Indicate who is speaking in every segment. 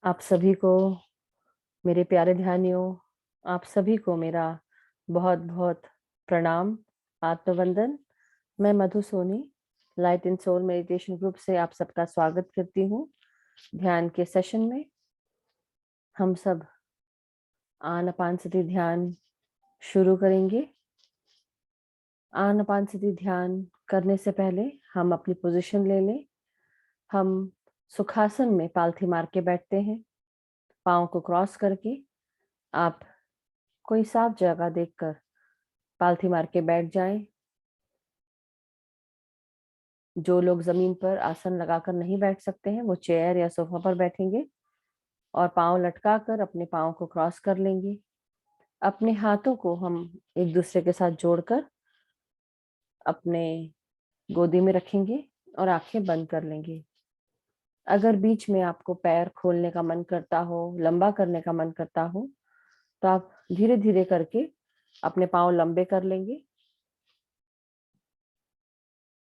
Speaker 1: आप सभी को मेरे प्यारे ध्यानियों, आप सभी को मेरा बहुत बहुत प्रणाम, आत्मवंदन। मैं Madhu Soni light and soul meditation group से आप सबका स्वागत करती हूँ। ध्यान के सेशन में हम सब आनापानसति ध्यान शुरू करेंगे। आनापानसति ध्यान करने से पहले हम अपनी पोजीशन ले लें। हम सुखासन में पालथी मार के बैठते हैं। पाँव को क्रॉस करके आप कोई साफ जगह देखकर पालथी मार के बैठ जाएं। जो लोग जमीन पर आसन लगाकर नहीं बैठ सकते हैं वो चेयर या सोफा पर बैठेंगे और पांव लटका कर अपने पांव को क्रॉस कर लेंगे। अपने हाथों को हम एक दूसरे के साथ जोड़कर अपने गोदी में रखेंगे और आंखें बंद कर लेंगे। अगर बीच में आपको पैर खोलने का मन करता हो, लंबा करने का मन करता हो, तो आप धीरे धीरे करके अपने पांव लंबे कर लेंगे।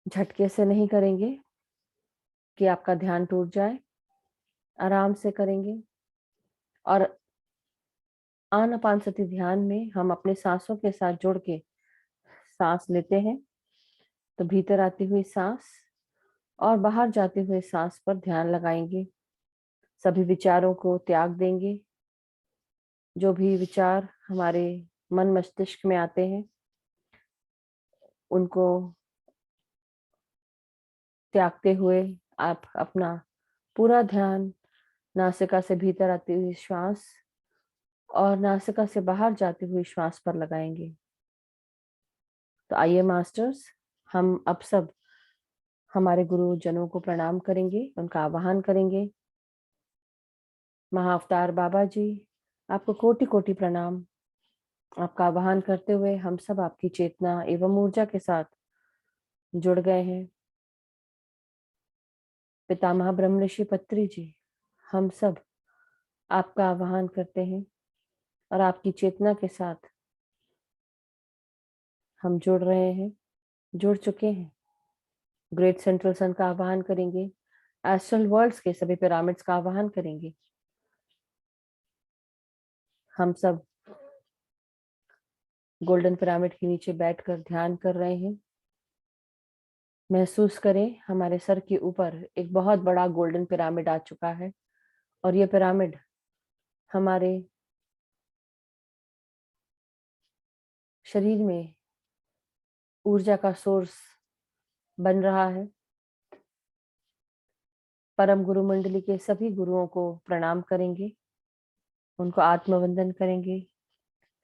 Speaker 1: झटके से नहीं करेंगे कि आपका ध्यान टूट जाए। आराम से करेंगे। और आनापानसति ध्यान में हम अपने सांसों के साथ जुड़ के सांस लेते हैं, तो भीतर आती हुई सांस और बाहर जाते हुए सांस पर ध्यान लगाएंगे। सभी विचारों को त्याग देंगे। जो भी विचार हमारे मन मस्तिष्क में आते हैं उनको त्यागते हुए आप अपना पूरा ध्यान नासिका से भीतर आती हुई श्वास और नासिका से बाहर जाती हुई श्वास पर लगाएंगे। तो आइए मास्टर्स, हम अब सब हमारे गुरुजनों को प्रणाम करेंगे, उनका आवाहन करेंगे। महाअवतार बाबा जी, आपको कोटि कोटि प्रणाम। आपका आवाहन करते हुए हम सब आपकी चेतना एवं ऊर्जा के साथ जुड़ गए हैं। पितामह ब्रह्म ऋषि पत्री जी, हम सब आपका आवाहन करते हैं और आपकी चेतना के साथ हम जुड़ रहे हैं, जुड़ चुके हैं। ग्रेट सेंट्रल सन का आवाहन करेंगे। एस्ट्रल वर्ल्ड्स के सभी पिरामिड्स का आवाहन करेंगे। हम सब गोल्डन पिरामिड के नीचे बैठकर ध्यान कर रहे हैं। महसूस करें हमारे सर के ऊपर एक बहुत बड़ा गोल्डन पिरामिड आ चुका है और ये पिरामिड हमारे शरीर में ऊर्जा का सोर्स बन रहा है। परम गुरु मंडली के सभी गुरुओं को प्रणाम करेंगे, उनको आत्मवंदन करेंगे,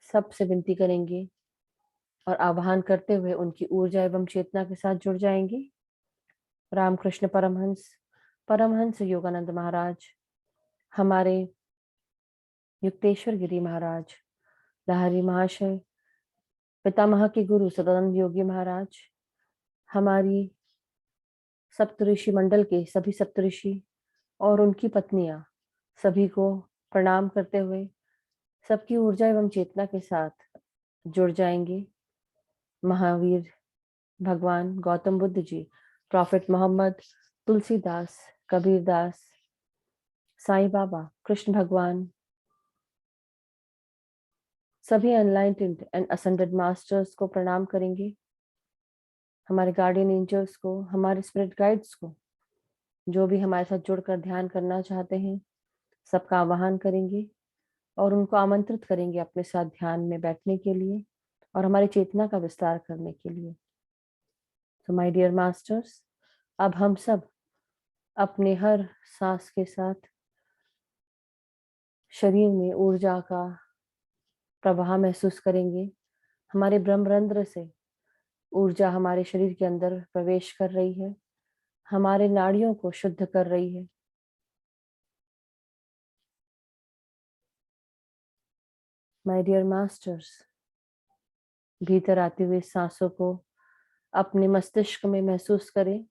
Speaker 1: सबसे विनती करेंगे और आवाहन करते हुए उनकी ऊर्जा एवं चेतना के साथ जुड़ जाएंगे। रामकृष्ण परमहंस, परमहंस योगानंद महाराज, हमारे युक्तेश्वर गिरी महाराज, लहरी महाशय, पितामह के गुरु सदानंद योगी महाराज, हमारी सप्तऋषि मंडल के सभी सप्तऋषि और उनकी पत्नियां, सभी को प्रणाम करते हुए सबकी ऊर्जा एवं चेतना के साथ जुड़ जाएंगे। महावीर भगवान गौतम बुद्ध जी, प्रॉफिट मोहम्मद, तुलसीदास, कबीरदास, साईं बाबा, कृष्ण भगवान, सभी एनलाइटेंड एंड असेंडेड मास्टर्स को प्रणाम करेंगे। हमारे गार्डियन एंजल्स को, हमारे स्पिरिट गाइड्स को, जो भी हमारे साथ जुड़कर ध्यान करना चाहते हैं, सबका आवाहन करेंगे और उनको आमंत्रित करेंगे अपने साथ ध्यान में बैठने के लिए और हमारी चेतना का विस्तार करने के लिए। तो माय डियर मास्टर्स, अब हम सब अपने हर सांस के साथ शरीर में ऊर्जा का प्रवाह महसूस करेंगे। हमारे ब्रह्मरंध्र से ऊर्जा हमारे शरीर के अंदर प्रवेश कर रही है, हमारे नाड़ियों को शुद्ध कर रही है। माय डियर मास्टर्स, भीतर आती हुई सांसों को अपने मस्तिष्क में महसूस करें,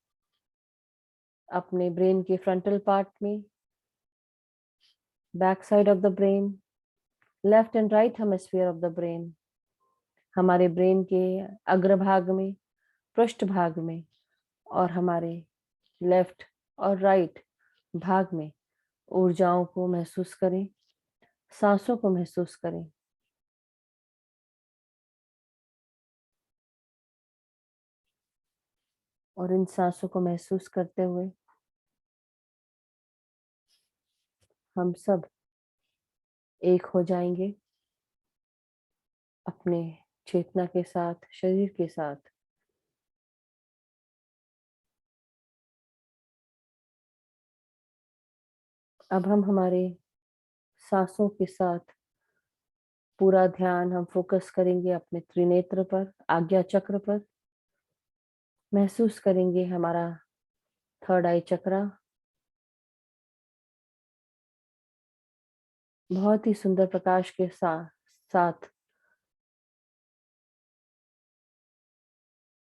Speaker 1: अपने ब्रेन के फ्रंटल पार्ट में, back side of the brain, left and right hemisphere of the brain, हमारे ब्रेन के अग्रभाग में, पृष्ठ भाग में और हमारे लेफ्ट और राइट भाग में ऊर्जाओं को महसूस करें, सांसों को महसूस करें। और इन सांसों को महसूस करते हुए हम सब एक हो जाएंगे अपने चेतना के साथ, शरीर के साथ। अब हम हमारे सांसों के साथ पूरा ध्यान हम फोकस करेंगे अपने त्रिनेत्र पर, आज्ञा चक्र पर। महसूस करेंगे हमारा थर्ड आई चक्रा बहुत ही सुंदर प्रकाश के साथ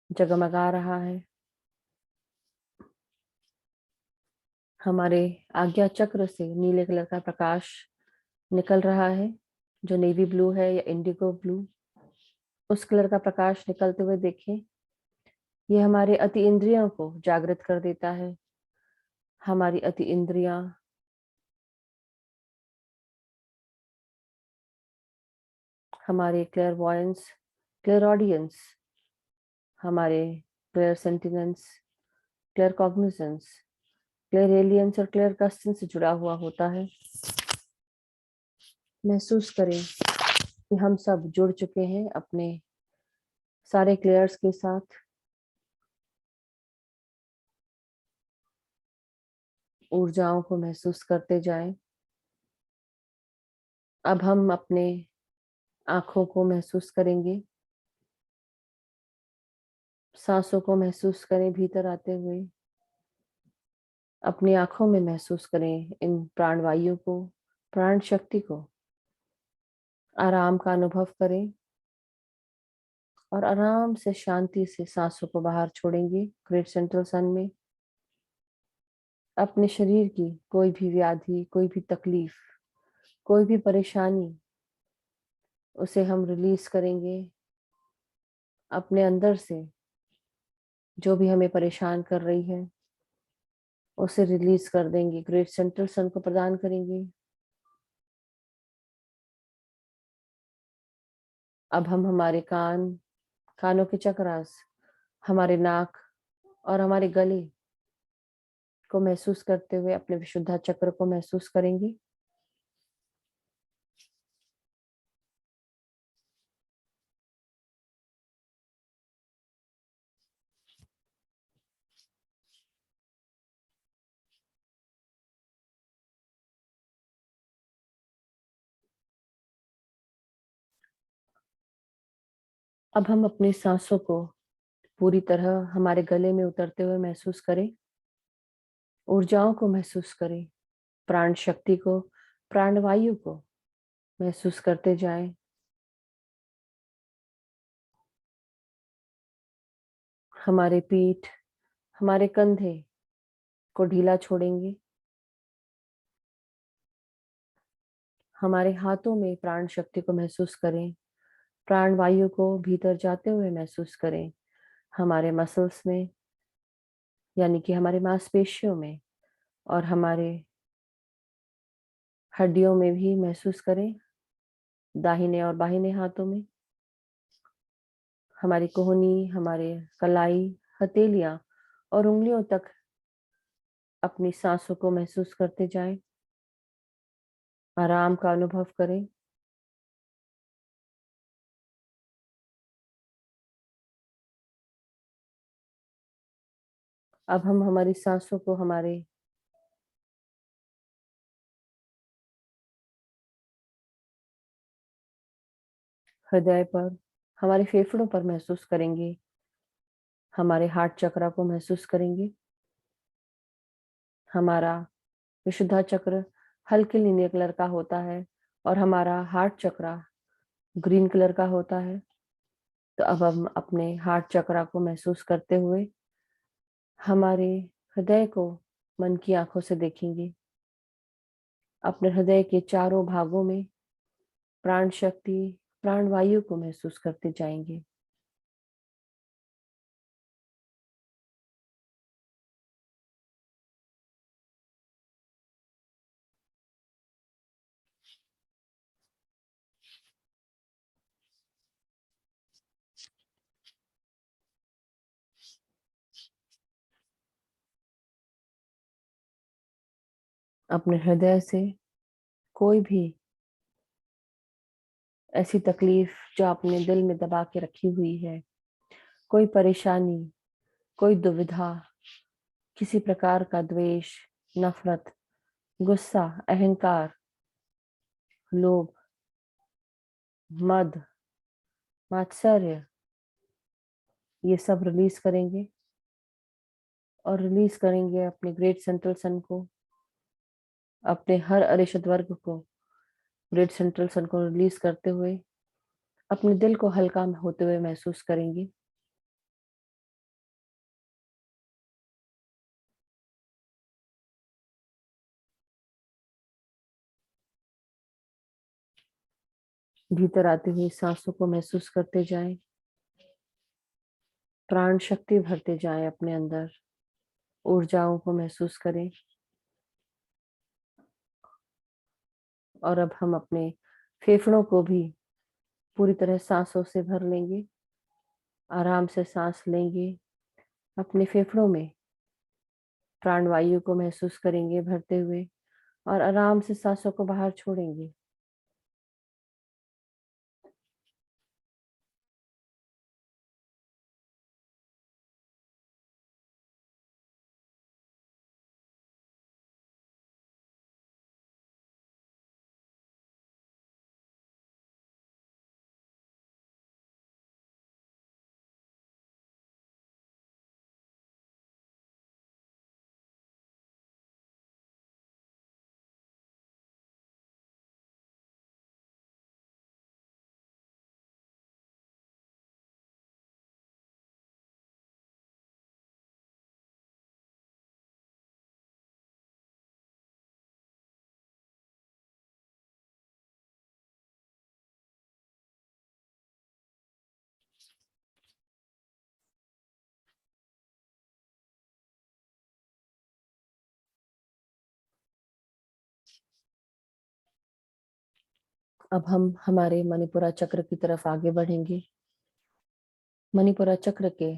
Speaker 1: जगमगा रहा है। हमारे आज्ञा चक्र से नीले कलर का प्रकाश निकल रहा है, जो नेवी ब्लू है या इंडिगो ब्लू, उस कलर का प्रकाश निकलते हुए देखें। ये हमारे अति इंद्रियों को जागृत कर देता है। हमारी अति इंद्रियां, हमारे क्लियर वॉयंस, क्लियर ऑडियंस, हमारे clairsentience, claircognizance, clairalience और क्लियर कस्टन से जुड़ा हुआ होता है। महसूस करें कि हम सब जुड़ चुके हैं अपने सारे क्लियर्स के साथ। ऊर्जाओं को महसूस करते जाएं। अब हम अपने आंखों को महसूस करेंगे, सांसों को महसूस करें भीतर आते हुए। अपनी आंखों में महसूस करें इन प्राणवायु को, प्राण शक्ति को। आराम का अनुभव करें और आराम से शांति से सांसों को बाहर छोड़ेंगे ग्रेट सेंट्रल सन में। अपने शरीर की कोई भी व्याधि, कोई भी तकलीफ, कोई भी परेशानी, उसे हम रिलीज करेंगे। अपने अंदर से जो भी हमें परेशान कर रही है उसे रिलीज कर देंगे, ग्रेट सेंट्रल सन को प्रदान करेंगे। अब हम हमारे कानों के चक्रास, हमारे नाक और हमारे गले को महसूस करते हुए अपने विशुद्धा चक्र को महसूस करेंगे। अब हम अपनी सांसों को पूरी तरह हमारे गले में उतरते हुए महसूस करें। ऊर्जाओं को महसूस करें, प्राण शक्ति को, प्राणवायु को महसूस करते जाएं। हमारे पीठ, हमारे कंधे को ढीला छोड़ेंगे। हमारे हाथों में प्राण शक्ति को महसूस करें, प्राण वायु को भीतर जाते हुए महसूस करें। हमारे मसल्स में, यानी कि हमारे मांसपेशियों में और हमारे हड्डियों में भी महसूस करें, दाहिने और बाहिने हाथों में। हमारी कोहनी, हमारे कलाई, हथेलियां और उंगलियों तक अपनी सांसों को महसूस करते जाएं। आराम का अनुभव करें। अब हम हमारी सांसों को हमारे हृदय पर, हमारे फेफड़ों पर महसूस करेंगे। हमारे हार्ट चक्र को महसूस करेंगे। हमारा विशुद्धा चक्र हल्के नीले कलर का होता है और हमारा हार्ट चक्र ग्रीन कलर का होता है। तो अब हम अपने हार्ट चक्र को महसूस करते हुए हमारे हृदय को मन की आंखों से देखेंगे। अपने हृदय के चारों भागों में प्राण शक्ति, प्राण वायु को महसूस करते जाएंगे। अपने हृदय से कोई भी ऐसी तकलीफ जो आपने दिल में दबा के रखी हुई है, कोई परेशानी, कोई दुविधा, किसी प्रकार का द्वेष, नफरत, गुस्सा, अहंकार, लोभ, मद, मात्सर्य, ये सब रिलीज करेंगे। और रिलीज करेंगे अपने ग्रेट सेंट्रल सन को, अपने हर अरिषद वर्ग को ग्रेट सेंट्रल सन को रिलीज करते हुए अपने दिल को हल्का होते हुए महसूस करेंगे। भीतर आती हुई सांसों को महसूस करते जाएं, प्राण शक्ति भरते जाएं अपने अंदर, ऊर्जाओं को महसूस करें। और अब हम अपने फेफड़ों को भी पूरी तरह सांसों से भर लेंगे। आराम से सांस लेंगे, अपने फेफड़ों में प्राणवायु को महसूस करेंगे भरते हुए, और आराम से सांसों को बाहर छोड़ेंगे। अब हम हमारे मणिपुरा चक्र की तरफ आगे बढ़ेंगे। मणिपुरा चक्र के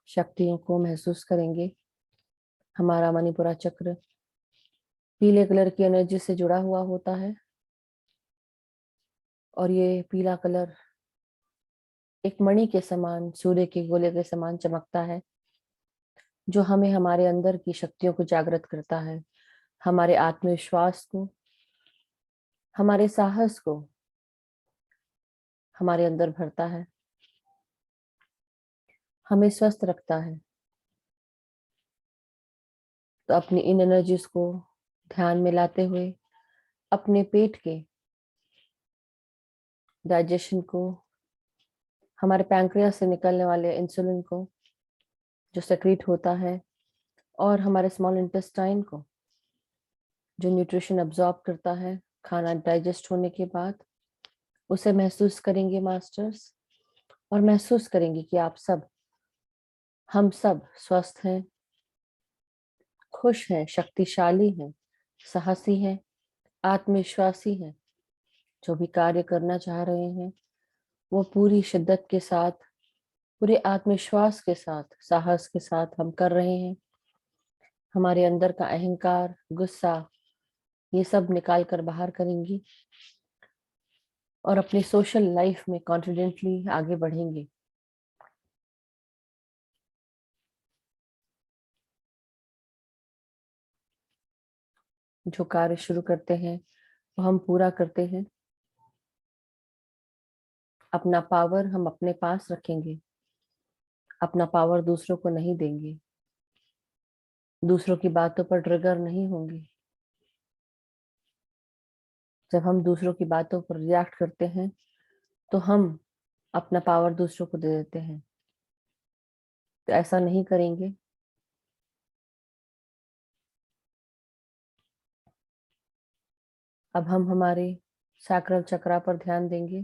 Speaker 1: शक्तियों को महसूस करेंगे। हमारा मणिपुरा चक्र पीले कलर की एनर्जी से जुड़ा हुआ होता है, और ये पीला कलर एक मणि के समान, सूर्य के गोले के समान चमकता है, जो हमें हमारे अंदर की शक्तियों को जागृत करता है, हमारे आत्मविश्वास को, हमारे साहस को हमारे अंदर भरता है, हमें स्वस्थ रखता है। तो अपनी इन एनर्जीज को ध्यान में लाते हुए अपने पेट के डाइजेशन को, हमारे पैंक्रियास से निकलने वाले इंसुलिन को जो सेक्रीट होता है, और हमारे स्मॉल इंटेस्टाइन को जो न्यूट्रिशन अब्सॉर्ब करता है खाना डाइजेस्ट होने के बाद, उसे महसूस करेंगे मास्टर्स। और महसूस करेंगे कि आप सब, हम सब स्वस्थ हैं, खुश हैं, शक्तिशाली हैं, साहसी हैं, आत्मविश्वासी हैं। जो भी कार्य करना चाह रहे हैं वो पूरी शिद्दत के साथ, पूरे आत्मविश्वास के साथ, साहस के साथ हम कर रहे हैं। हमारे अंदर का अहंकार, गुस्सा, ये सब निकाल कर बाहर करेंगी और अपनी सोशल लाइफ में कॉन्फिडेंटली आगे बढ़ेंगे। जो कार्य शुरू करते हैं वो हम पूरा करते हैं। अपना पावर हम अपने पास रखेंगे, अपना पावर दूसरों को नहीं देंगे, दूसरों की बातों पर ट्रिगर नहीं होंगे। जब हम दूसरों की बातों पर रिएक्ट करते हैं तो हम अपना पावर दूसरों को दे देते हैं। तो ऐसा नहीं करेंगे। अब हम हमारे सैक्रल चक्रा पर ध्यान देंगे।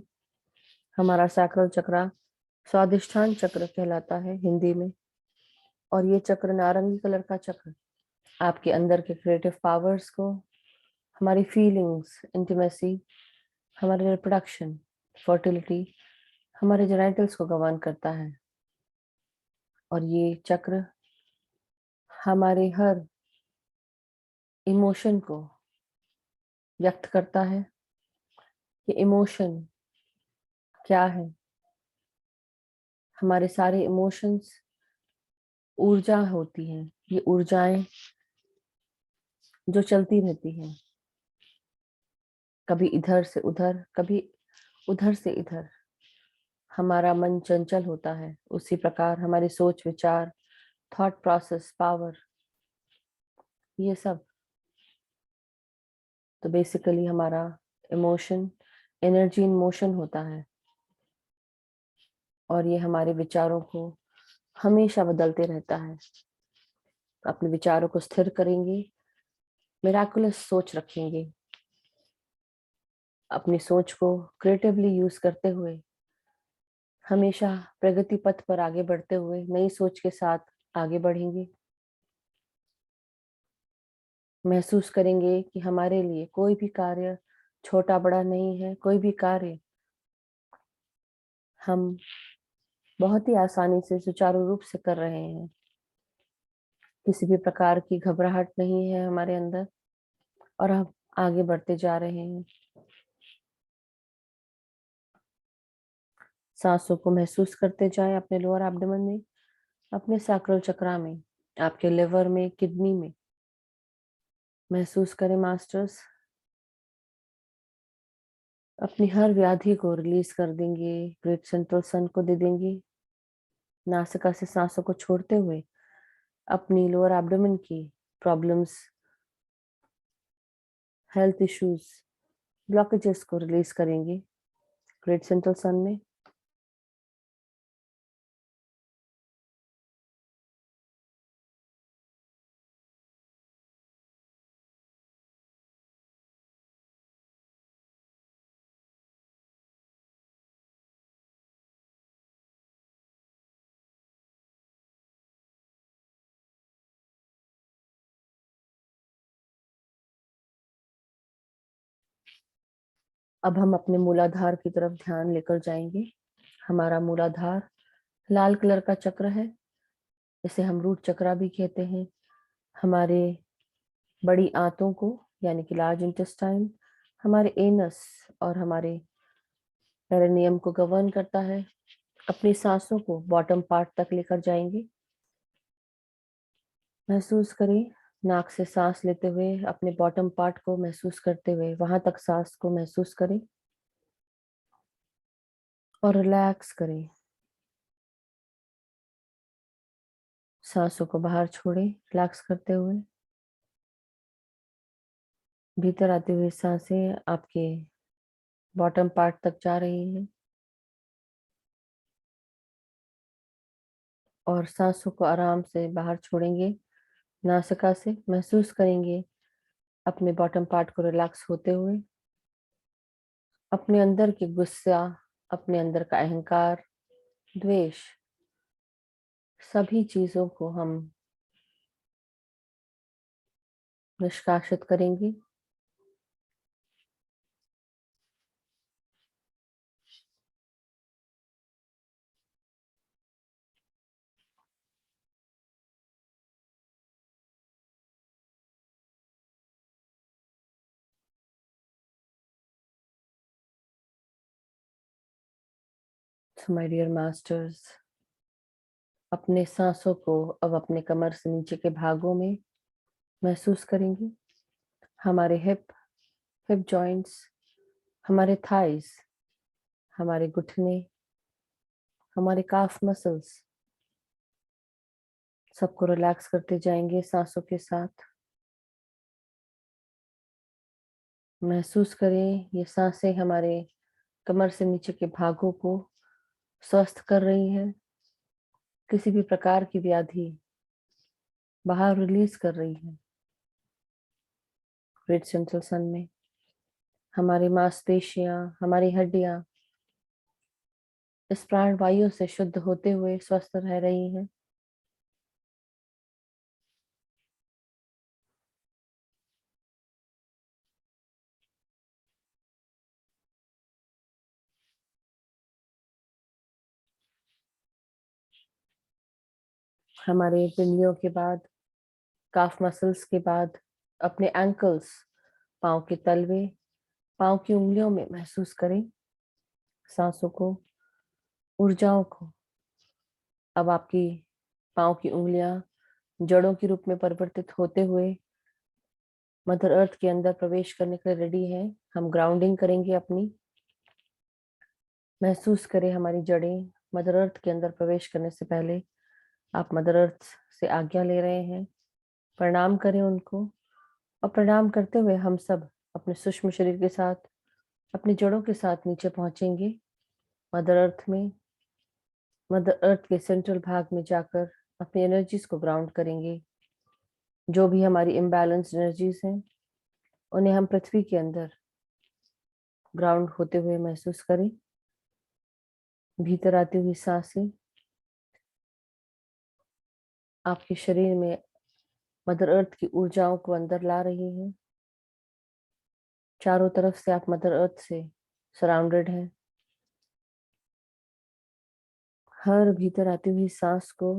Speaker 1: हमारा सैक्रल चक्रा स्वादिष्ठान चक्र कहलाता है हिंदी में, और ये चक्र नारंगी कलर का चक्र आपके अंदर के क्रिएटिव पावर्स को, हमारी फीलिंग्स, इंटीमेसी, हमारे रिप्रोडक्शन, फर्टिलिटी, हमारे जेनेटल्स को गवर्न करता है। और ये चक्र हमारे हर इमोशन को व्यक्त करता है कि इमोशन क्या है। हमारे सारे इमोशंस ऊर्जा होती हैं। ये ऊर्जाएं जो चलती रहती हैं, कभी इधर से उधर, कभी उधर से इधर। हमारा मन चंचल होता है, उसी प्रकार हमारी सोच विचार, थॉट प्रोसेस, पावर, ये सब। तो बेसिकली हमारा इमोशन एनर्जी इन मोशन होता है, और ये हमारे विचारों को हमेशा बदलते रहता है। अपने विचारों को स्थिर करेंगे, मिराकुलस सोच रखेंगे, अपनी सोच को क्रिएटिवली यूज करते हुए हमेशा प्रगति पथ पर आगे बढ़ते हुए नई सोच के साथ आगे बढ़ेंगे। महसूस करेंगे कि हमारे लिए कोई भी कार्य छोटा बड़ा नहीं है। कोई भी कार्य हम बहुत ही आसानी से सुचारू रूप से कर रहे हैं। किसी भी प्रकार की घबराहट नहीं है हमारे अंदर, और हम आगे बढ़ते जा रहे हैं। सांसों को महसूस करते जाएं अपने लोअर एब्डोमेन में, अपने सैक्रल चक्रा में, आपके लिवर में, किडनी में। महसूस करें मास्टर्स। अपनी हर व्याधि को रिलीज कर देंगे, ग्रेट सेंट्रल सन को दे देंगे। नासिका से सांसों को छोड़ते हुए अपनी लोअर एब्डोमेन की प्रॉब्लम्स, हेल्थ इश्यूज, ब्लॉकेजेस को रिलीज करेंगे ग्रेट सेंट्रल सन में। अब हम अपने मूलाधार की तरफ ध्यान लेकर जाएंगे। हमारा मूलाधार लाल कलर का चक्र है, इसे हम रूट चक्रा भी कहते हैं। हमारे बड़ी आंतों को, यानी कि लार्ज इंटेस्टाइन, हमारे एनस और हमारे पेरिनियम को गवर्न करता है। अपनी सांसों को बॉटम पार्ट तक लेकर जाएंगे। महसूस करें, नाक से सांस लेते हुए अपने बॉटम पार्ट को महसूस करते हुए वहां तक सांस को महसूस करें और रिलैक्स करें। सांसों को बाहर छोड़ें रिलैक्स करते हुए। भीतर आती हुई सांसें आपके बॉटम पार्ट तक जा रही हैं, और सांसों को आराम से बाहर छोड़ेंगे नासिका से। महसूस करेंगे अपने बॉटम पार्ट को रिलैक्स होते हुए। अपने अंदर की गुस्सा, अपने अंदर का अहंकार, द्वेष, सभी चीजों को हम निष्कासित करेंगे। माय डियर मास्टर्स, अपने सांसों को अब अपने कमर से नीचे के भागों में महसूस करेंगे। हमारे हिप जॉइंट्स, हमारे थाइस, हमारे घुटने, हमारे काफ मसल्स, सबको रिलैक्स करते जाएंगे सांसों के साथ। महसूस करें ये सांसें हमारे कमर से नीचे के भागों को स्वस्थ कर रही हैं। किसी भी प्रकार की व्याधि बाहर रिलीज कर रही है। ग्रेट सेंट्रल सन में हमारी मांसपेशियां, हमारी हड्डियां इस प्राण वायु से शुद्ध होते हुए स्वस्थ रह रही हैं। हमारे पिंडलियों के बाद काफ मसल्स के बाद अपने एंकल्स, पाँव के तलवे, पाँव की उंगलियों में महसूस करें सांसों को, ऊर्जाओं को। अब आपकी पाँव की उंगलियां जड़ों के रूप में परिवर्तित होते हुए मदर अर्थ के अंदर प्रवेश करने के लिए रेडी है। हम ग्राउंडिंग करेंगे अपनी। महसूस करें हमारी जड़ें मदर अर्थ के अंदर प्रवेश करने से पहले आप मदर अर्थ से आज्ञा ले रहे हैं। प्रणाम करें उनको, और प्रणाम करते हुए हम सब अपने सूक्ष्म शरीर के साथ, अपनी जड़ों के साथ नीचे पहुंचेंगे मदर अर्थ में। मदर अर्थ के सेंट्रल भाग में जाकर अपनी एनर्जीज को ग्राउंड करेंगे। जो भी हमारी इम्बैलेंस्ड एनर्जीज हैं उन्हें हम पृथ्वी के अंदर ग्राउंड होते हुए महसूस करें। भीतर आती हुई सांसें आपके शरीर में मदर अर्थ की ऊर्जाओं को अंदर ला रही हैं। चारों तरफ से आप मदर अर्थ से सराउंडेड हैं। हर भीतर आती हुई सांस को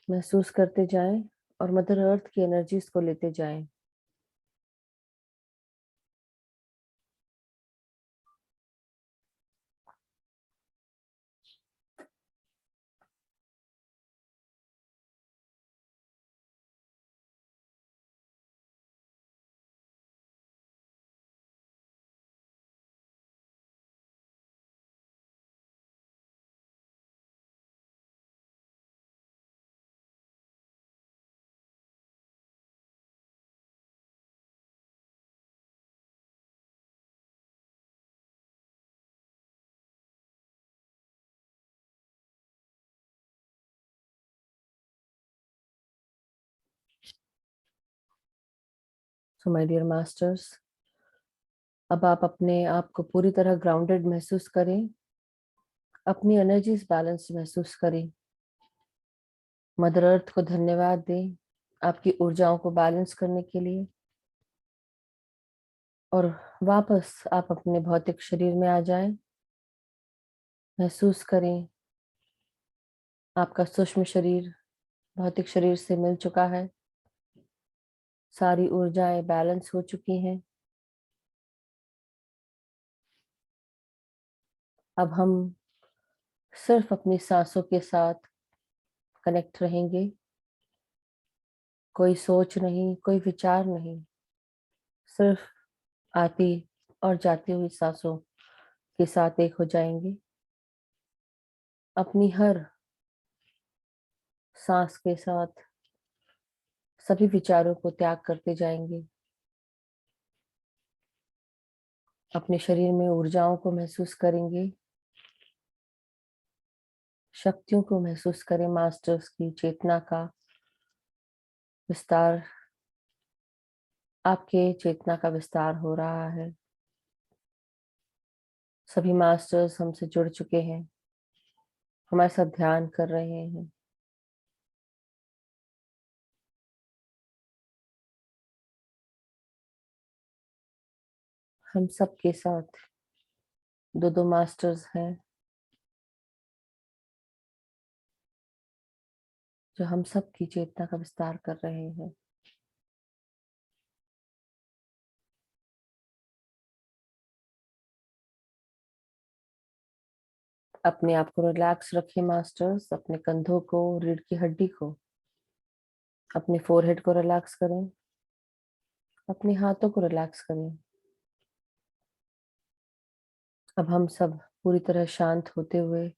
Speaker 1: महसूस करते जाएं और मदर अर्थ की एनर्जीज को लेते जाएं। सो माय डियर मास्टर्स, अब आप अपने आप को पूरी तरह ग्राउंडेड महसूस करें। अपनी एनर्जीज बैलेंस महसूस करें। मदर अर्थ को धन्यवाद दें आपकी ऊर्जाओं को बैलेंस करने के लिए। और वापस आप अपने भौतिक शरीर में आ जाएं। महसूस करें आपका सूक्ष्म शरीर भौतिक शरीर से मिल चुका है। सारी ऊर्जाएं बैलेंस हो चुकी हैं। अब हम सिर्फ अपनी सांसों के साथ कनेक्ट रहेंगे। कोई सोच नहीं, कोई विचार नहीं, सिर्फ आती और जाती हुई सांसों के साथ एक हो जाएंगे। अपनी हर सांस के साथ सभी विचारों को त्याग करते जाएंगे। अपने शरीर में ऊर्जाओं को महसूस करेंगे। शक्तियों को महसूस करें। मास्टर्स की चेतना का विस्तार, आपके चेतना का विस्तार हो रहा है। सभी मास्टर्स हमसे जुड़ चुके हैं, हमारे साथ ध्यान कर रहे हैं। हम सब के साथ दो दो मास्टर्स हैं जो हम सब की चेतना का विस्तार कर रहे हैं। अपने आप को रिलैक्स रखें मास्टर्स। अपने कंधों को, रीढ़ की हड्डी को, अपने फोरहेड को रिलैक्स करें। अपने हाथों को रिलैक्स करें। अब हम सब पूरी तरह शांत होते हुए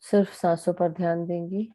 Speaker 1: सिर्फ सांसों पर ध्यान देंगे।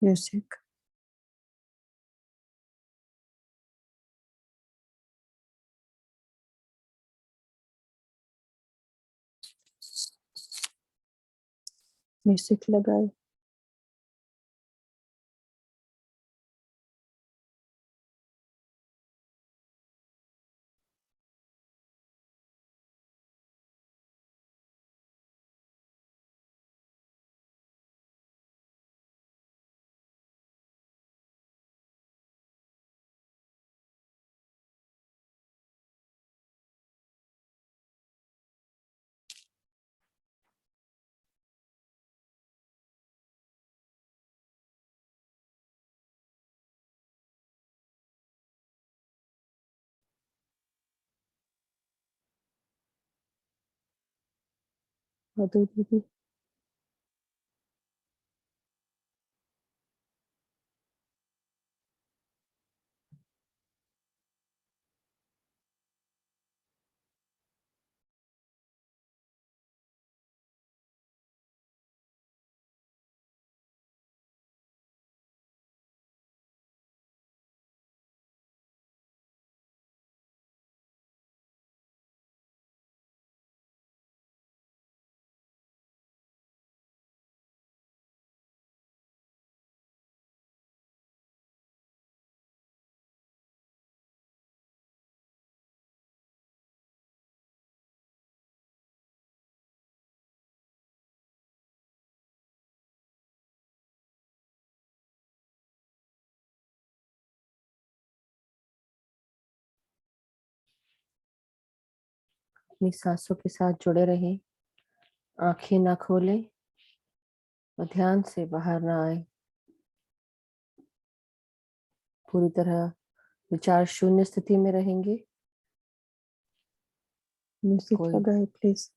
Speaker 2: Music. म्यूजिक लगाए। मधु दीदी।
Speaker 1: अपनी सांसों के साथ जुड़े रहें, आंखें ना खोलें और ध्यान से बाहर ना आए। पूरी तरह विचार शून्य स्थिति में रहेंगे।
Speaker 2: म्यूजिक
Speaker 1: कोई
Speaker 2: लगाए प्लीज।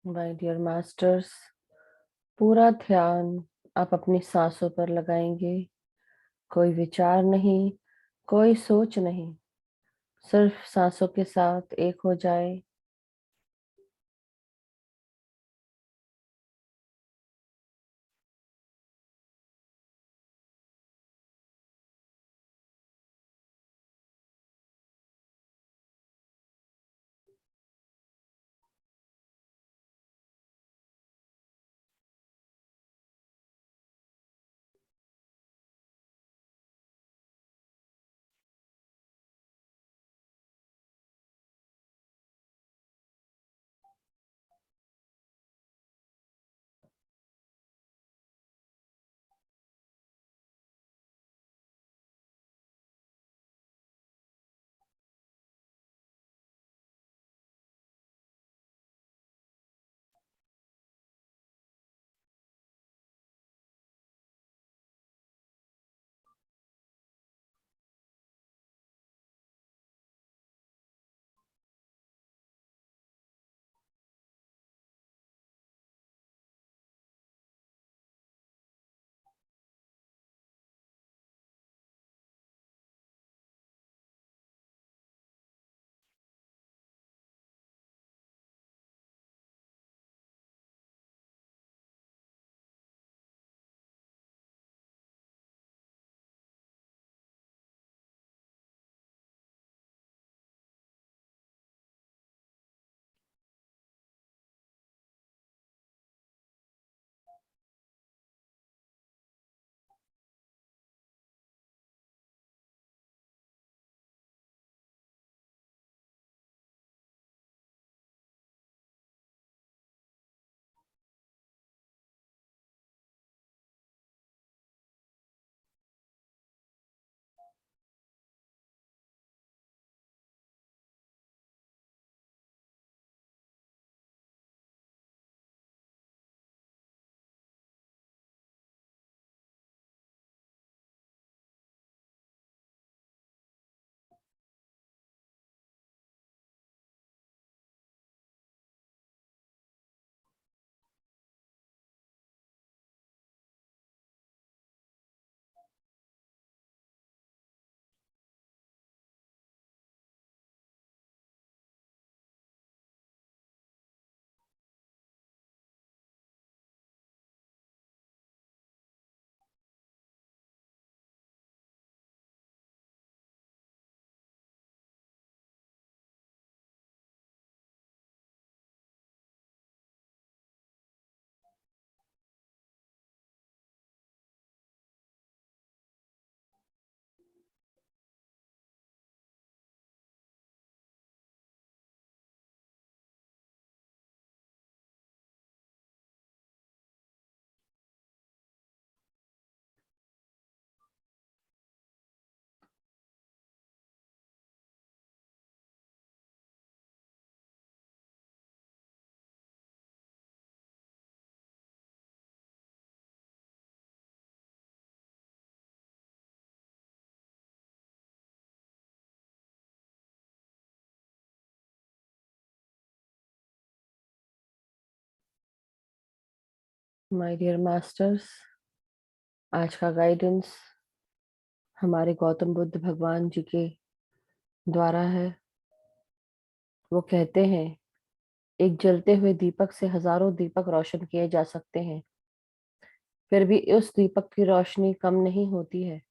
Speaker 1: माय डियर मास्टर्स, पूरा ध्यान आप अपनी सांसों पर लगाएंगे। कोई विचार नहीं, कोई सोच नहीं, सिर्फ सांसों के साथ एक हो जाए। माय डियर मास्टर्स, आज का गाइडेंस हमारे गौतम बुद्ध भगवान जी के द्वारा है। वो कहते हैं, एक जलते हुए दीपक से हजारों दीपक रोशन किए जा सकते हैं, फिर भी उस दीपक की रोशनी कम नहीं होती है।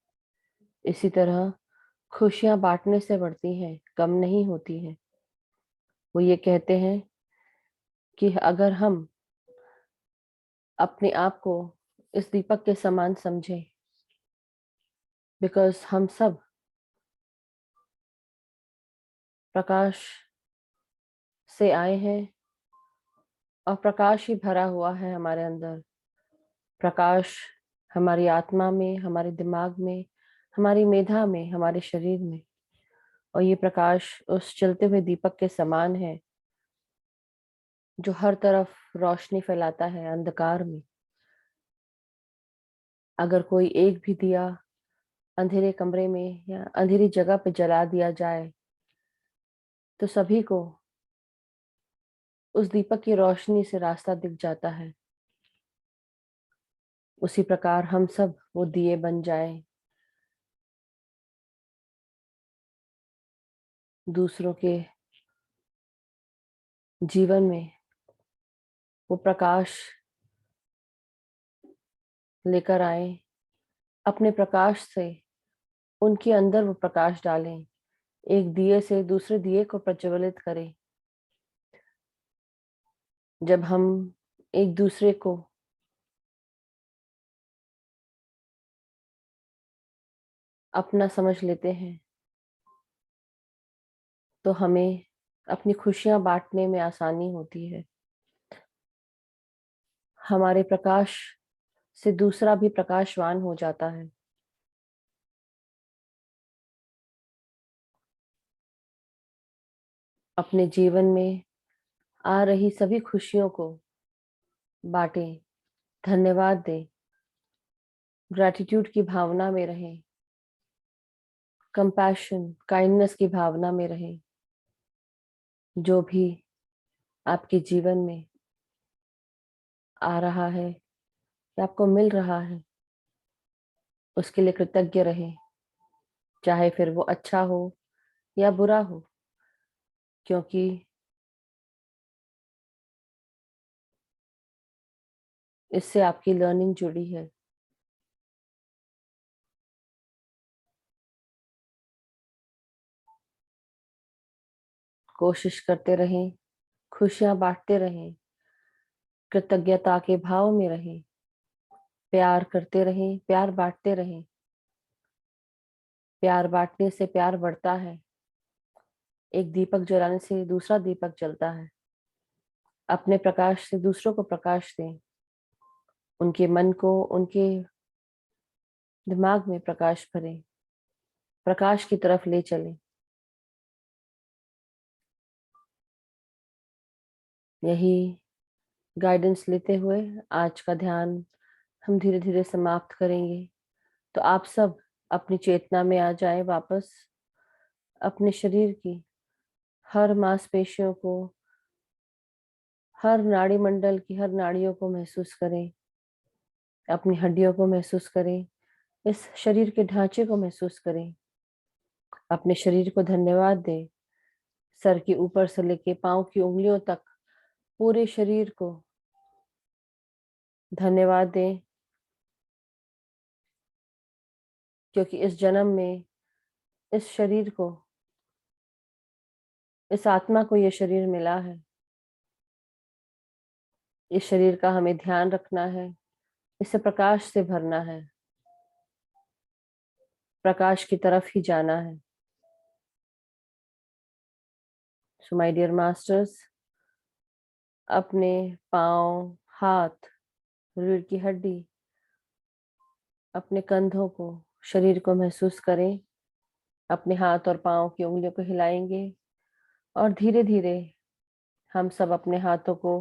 Speaker 1: इसी तरह खुशियां बांटने से बढ़ती हैं, कम नहीं होती हैं। वो ये कहते हैं कि अगर हम अपने आप को इस दीपक के समान समझें, बिकॉज हम सब प्रकाश से आए हैं और प्रकाश ही भरा हुआ है हमारे अंदर। प्रकाश हमारी आत्मा में, हमारे दिमाग में, हमारी मेधा में, हमारे शरीर में। और ये प्रकाश उस चलते हुए दीपक के समान है जो हर तरफ रोशनी फैलाता है अंधकार में। अगर कोई एक भी दिया अंधेरे कमरे में या अंधेरी जगह पे जला दिया जाए तो सभी को उस दीपक की रोशनी से रास्ता दिख जाता है। उसी प्रकार हम सब वो दिए बन जाएं, दूसरों के जीवन में वो प्रकाश लेकर आए, अपने प्रकाश से उनके अंदर वो प्रकाश डालें, एक दिए से दूसरे दिए को प्रज्वलित करें। जब हम एक दूसरे को अपना समझ लेते हैं तो हमें अपनी खुशियां बांटने में आसानी होती है। हमारे प्रकाश से दूसरा भी प्रकाशवान हो जाता है। अपने जीवन में आ रही सभी खुशियों को बांटें, धन्यवाद दें, ग्रैटिट्यूड की भावना में रहें, कंपैशन काइंडनेस की भावना में रहें। जो भी आपके जीवन में आ रहा है या आपको मिल रहा है उसके लिए कृतज्ञ रहें, चाहे फिर वो अच्छा हो या बुरा हो, क्योंकि इससे आपकी लर्निंग जुड़ी है। कोशिश करते रहें, खुशियां बांटते रहें, कृतज्ञता के भाव में रहें, प्यार करते रहें, प्यार बांटते रहें। प्यार बांटने से प्यार बढ़ता है। एक दीपक जलाने से दूसरा दीपक जलता है। अपने प्रकाश से दूसरों को प्रकाश दें, उनके मन को, उनके दिमाग में प्रकाश भरें, प्रकाश की तरफ ले चलें। यही गाइडेंस लेते हुए आज का ध्यान हम धीरे धीरे समाप्त करेंगे। तो आप सब अपनी चेतना में आ जाएं वापस। अपने शरीर की हर मांसपेशियों को, हर नाड़ी मंडल की हर नाड़ियों को महसूस करें, अपनी हड्डियों को महसूस करें, इस शरीर के ढांचे को महसूस करें। अपने शरीर को धन्यवाद दें, सर के ऊपर से लेके पांव की उंगलियों तक पूरे शरीर को धन्यवाद दें, क्योंकि इस जन्म में इस शरीर को, इस आत्मा को ये शरीर मिला है। इस शरीर का हमें ध्यान रखना है, इसे प्रकाश से भरना है, प्रकाश की तरफ ही जाना है। सो माय डियर मास्टर्स, अपने पांव, हाथ, रीढ़ की हड्डी, अपने कंधों को, शरीर को महसूस करें। अपने हाथ और पांव की उंगलियों को हिलाएंगे और धीरे धीरे हम सब अपने हाथों को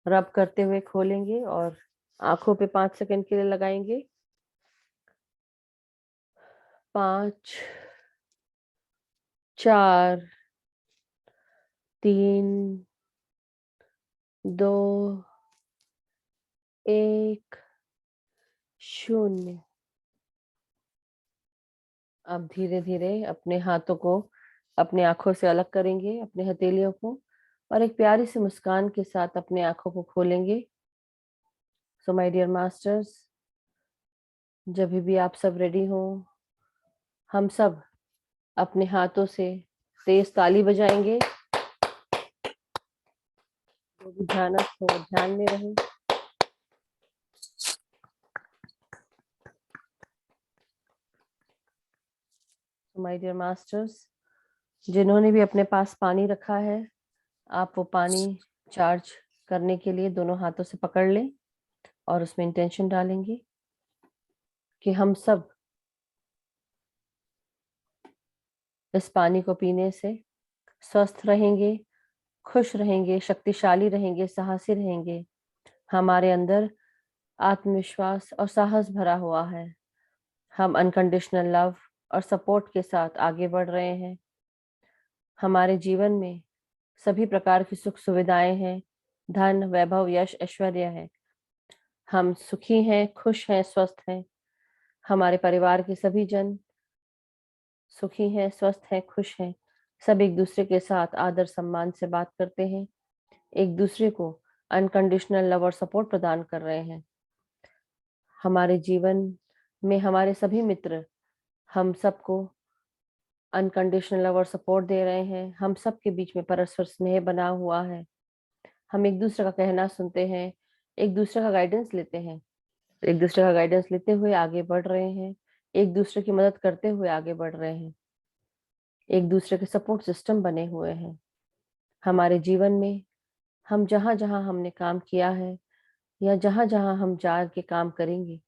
Speaker 1: रब करते हुए खोलेंगे और आंखों पे 5 सेकंड के लिए लगाएंगे। 5, 4, 3, 2, 1, 0। अब धीरे धीरे अपने हाथों को अपने आंखों से अलग करेंगे, अपने हथेलियों को, और एक प्यारी सी मुस्कान के साथ अपने आंखों को खोलेंगे। सो माय डियर मास्टर्स, जब भी आप सब रेडी हो, हम सब अपने हाथों से तेज ताली बजाएंगे। जो भी ध्यानस्थ हो ध्यान में रहे। माय डियर मास्टर्स, जिन्होंने भी अपने पास पानी रखा है, आप वो पानी चार्ज करने के लिए दोनों हाथों से पकड़ लें और उसमें इंटेंशन डालेंगे कि हम सब इस पानी को पीने से स्वस्थ रहेंगे, खुश रहेंगे, शक्तिशाली रहेंगे, साहसी रहेंगे। हमारे अंदर आत्मविश्वास और साहस भरा हुआ है। हम अनकंडीशनल लव और सपोर्ट के साथ आगे बढ़ रहे हैं। हमारे जीवन में सभी प्रकार की सुख सुविधाएं हैं, धन, वैभव, यश, ऐश्वर्य है। हम सुखी हैं, खुश हैं, स्वस्थ हैं। हमारे परिवार के सभी जन सुखी हैं, स्वस्थ हैं, खुश हैं। सब एक दूसरे के साथ आदर सम्मान से बात करते हैं, एक दूसरे को अनकंडीशनल लव और सपोर्ट प्रदान कर रहे हैं। हमारे जीवन में हमारे सभी मित्र हम सबको अनकंडीशनल लव और सपोर्ट दे रहे हैं। हम सबके बीच में परस्पर स्नेह बना हुआ है। हम एक दूसरे का कहना सुनते हैं, एक दूसरे का गाइडेंस लेते हैं, एक दूसरे का गाइडेंस लेते हुए आगे बढ़ रहे हैं, एक दूसरे की मदद करते हुए आगे बढ़ रहे हैं, एक दूसरे के सपोर्ट सिस्टम बने हुए हैं। हमारे जीवन में हम जहाँ जहाँ हमने काम किया है या जहाँ जहाँ हम जाके काम करेंगे,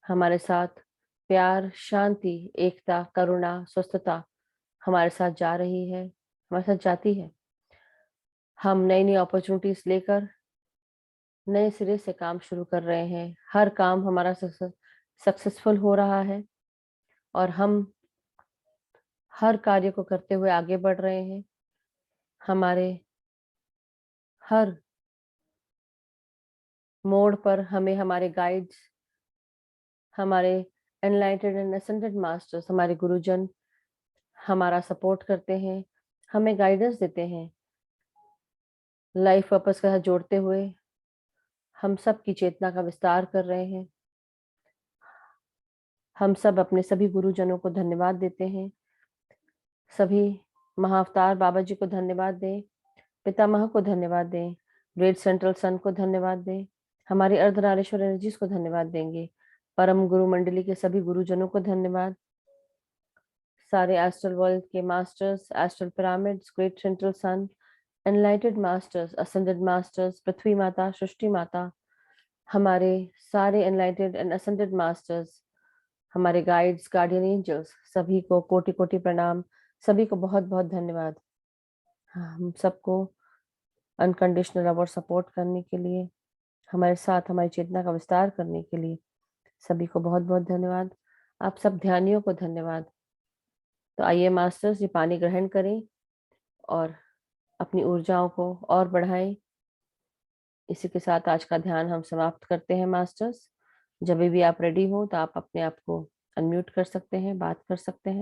Speaker 1: हमारे साथ प्यार, शांति, एकता, करुणा, स्वस्थता हमारे साथ जा रही है, हमारे साथ जाती है। हम नई नई अपॉर्चुनिटीज लेकर नए सिरे से काम शुरू कर रहे हैं। हर काम हमारा सक्सेसफुल हो रहा है और हम हर कार्य को करते हुए आगे बढ़ रहे हैं। हमारे हर मोड़ पर हमें हमारे गाइड्स, हमारे एनलाइटेड एंड असेंडेड मास्टर्स, हमारे गुरुजन हमारा सपोर्ट करते हैं, हमें गाइडेंस देते हैं। लाइफ पर्पस के साथ जोड़ते हुए हम सब की चेतना का विस्तार कर रहे हैं। हम सब अपने सभी गुरुजनों को धन्यवाद देते हैं। सभी महाअवतार बाबा जी को धन्यवाद दें, पितामह को धन्यवाद दें, ग्रेट सेंट्रल सन को धन्यवाद दें, हमारी अर्धनारीश्वर एनर्जीज को धन्यवाद देंगे, परम गुरु मंडली के सभी गुरुजनों को धन्यवाद, सारे एस्ट्रल वर्ल्ड के masters, astral pyramids, great central sun, enlightened masters, ascended masters, पृथ्वी माता, सृष्टि माता, हमारे सारे एनलाइटेड एंड असेंडेड मास्टर्स, हमारे गाइड्स, गार्डियन एंजल्स, सभी को कोटि कोटि प्रणाम, सभी को बहुत बहुत धन्यवाद। हम सबको अनकंडीशनल लव और सपोर्ट करने के लिए, हमारे साथ हमारी चेतना का विस्तार करने के लिए सभी को बहुत बहुत धन्यवाद। आप सब ध्यानियों को धन्यवाद। तो आइए मास्टर्स, ये पानी ग्रहण करें और अपनी ऊर्जाओं को और बढ़ाएं। इसी के साथ आज का ध्यान हम समाप्त करते हैं मास्टर्स। जब भी आप रेडी हो तो आप अपने आप को अनम्यूट कर सकते हैं, बात कर सकते हैं।